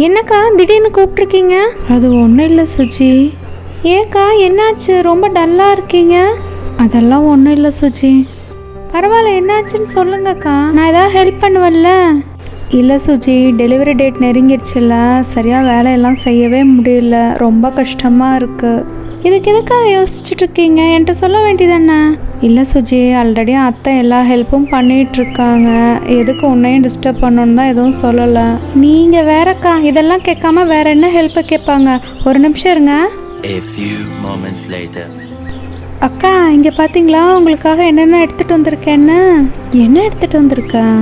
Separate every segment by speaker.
Speaker 1: என்னக்கா திடீர்னு கூப்பிட்ருக்கீங்க? அது ஒன்றும் இல்லை சுஜி. ஏக்கா என்னாச்சு, ரொம்ப டல்லாக இருக்கீங்க? அதெல்லாம் ஒன்றும் இல்லை சுஜி. பரவாயில்ல, என்னாச்சுன்னு சொல்லுங்கக்கா, நான் ஏதாவது ஹெல்ப் பண்ணுவேன்ல. இல்லை சுஜி, டெலிவரி டேட் நெருங்கிடுச்சுல்ல, சரியாக வேலையெல்லாம் செய்யவே முடியல, ரொம்ப கஷ்டமாக இருக்குது. இதுக்கு எதுக்காக யோசிச்சுட்டு இருக்கீங்க? என்கிட்ட சொல்ல வேண்டியதானே? இல்லை சுஜி, ஆல்ரெடி அத்தை எல்லா ஹெல்ப்பும் பண்ணிகிட்ருக்காங்க, எதுக்கு உன்னையும் டிஸ்டர்ப் பண்ணணுன்னு தான் எதுவும் சொல்லலை. நீங்கள் வேறக்கா, இதெல்லாம் கேட்காம வேற என்ன ஹெல்ப்பை கேட்பாங்க? ஒரு நிமிஷம் இருங்க. அக்கா, இங்கே பார்த்தீங்களா உங்களுக்காக என்னென்ன எடுத்துகிட்டு வந்திருக்கேன்னு? என்ன எடுத்துகிட்டு வந்திருக்கேன்?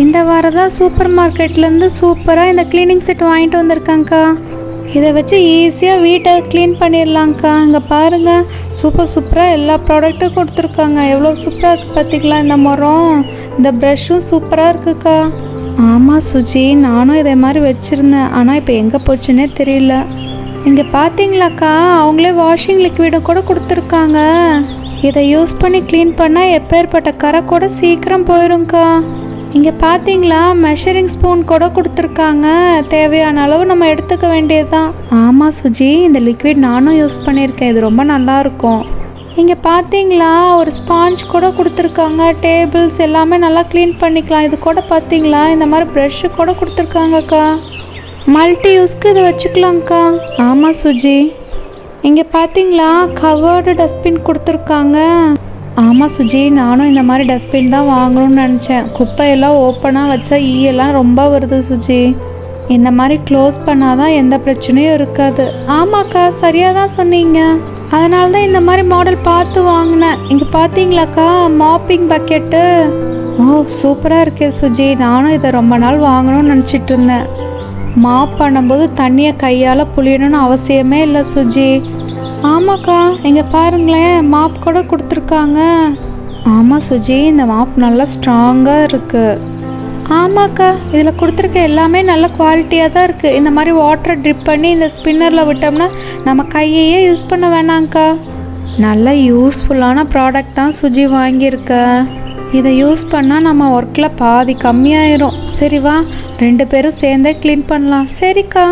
Speaker 1: இந்த வாரம் தான் சூப்பர் மார்க்கெட்லேருந்து சூப்பராக இந்த க்ளீனிங் செட் வாங்கிட்டு வந்திருக்கேங்க்கா. இதை வச்சு ஈஸியாக வீட்டை க்ளீன் பண்ணிடலாங்க்கா. இங்கே பாருங்கள், சூப்பராக எல்லா ப்ராடக்ட்டும் கொடுத்துருக்காங்க. எவ்வளோ சூப்பராக இருக்குது பார்த்தீங்களா? இந்த மரம், இந்த ப்ரஷ்ஷும் சூப்பராக இருக்குக்கா. ஆமாம் சுஜி, நானும் இதே மாதிரி வச்சுருந்தேன், ஆனால் இப்போ எங்கே போச்சுன்னே தெரியல. இங்கே பார்த்தீங்களாக்கா, அவங்களே வாஷிங் லிக்விடும் கூட கொடுத்துருக்காங்க. இதை யூஸ் பண்ணி க்ளீன் பண்ணால் எப்பேற்பட்ட கரை கூட சீக்கிரம் போயிடும்க்கா. இங்கே பார்த்தீங்களா, மெஷரிங் ஸ்பூன் கூட கொடுத்துருக்காங்க. தேவையான அளவு நம்ம எடுத்துக்க வேண்டியது தான். ஆமாம் சுஜி, இந்த லிக்விட் நானும் யூஸ் பண்ணியிருக்கேன், இது ரொம்ப நல்லாயிருக்கும். இங்கே பார்த்தீங்களா, ஒரு ஸ்பாஞ்ச் கூட கொடுத்துருக்காங்க. டேபிள்ஸ் எல்லாமே நல்லா க்ளீன் பண்ணிக்கலாம். இது கூட பார்த்தீங்களா, இந்த மாதிரி ப்ரஷ்ஷு கூட கொடுத்துருக்காங்கக்கா. மல்டி யூஸ்க்கு இதை வச்சுக்கலாங்க்கா. ஆமாம் சுஜி. இங்கே பார்த்தீங்களா, கவர்டு டஸ்ட்பின் கொடுத்துருக்காங்க. ஆமாம் சுஜி, நானும் இந்த மாதிரி டஸ்ட்பின் தான் வாங்கணும்னு நினச்சேன். குப்பையெல்லாம் ஓப்பனாக வச்சா ஈயெல்லாம் ரொம்ப வருது சுஜி. இந்த மாதிரி க்ளோஸ் பண்ணாதான் எந்த பிரச்சனையும் இருக்காது. ஆமாக்கா, சரியாக தான் சொன்னீங்க. அதனால தான் இந்த மாதிரி மாடல் பார்த்து வாங்கினேன். இங்கே பார்த்தீங்களாக்கா, மாப்பிங் பக்கெட்டு. ஓ, சூப்பராக இருக்கே சுஜி, நானும் இதை ரொம்ப நாள் வாங்கணும்னு நினச்சிட்டு இருந்தேன். மாப் பண்ணும்போது தண்ணியை கையால் புளியணும்னு அவசியமே இல்லை சுஜி. ஆமாக்கா, இங்கே பாருங்களேன், மாப் கூட கொடுத்துருக்காங்க. ஆமாம் சுஜி, இந்த மாப் நல்லா ஸ்ட்ராங்காக இருக்குது. ஆமாக்கா, இதில் கொடுத்துருக்க எல்லாமே நல்ல குவாலிட்டியாக தான் இருக்குது. இந்த மாதிரி வாட்டரை ட்ரிப் பண்ணி இந்த ஸ்பின்னரில் விட்டோம்னா நம்ம கையையே யூஸ் பண்ண வேணாங்க்கா. நல்ல யூஸ்ஃபுல்லான ப்ராடக்ட் தான் சுஜி வாங்கியிருக்க. இதை யூஸ் பண்ணால் நம்ம ஒர்க்கில் பாதி கம்மியாயிரும். சரி வா, 2 பேரும் சேர்ந்தே க்ளீன் பண்ணலாம். சரிக்கா.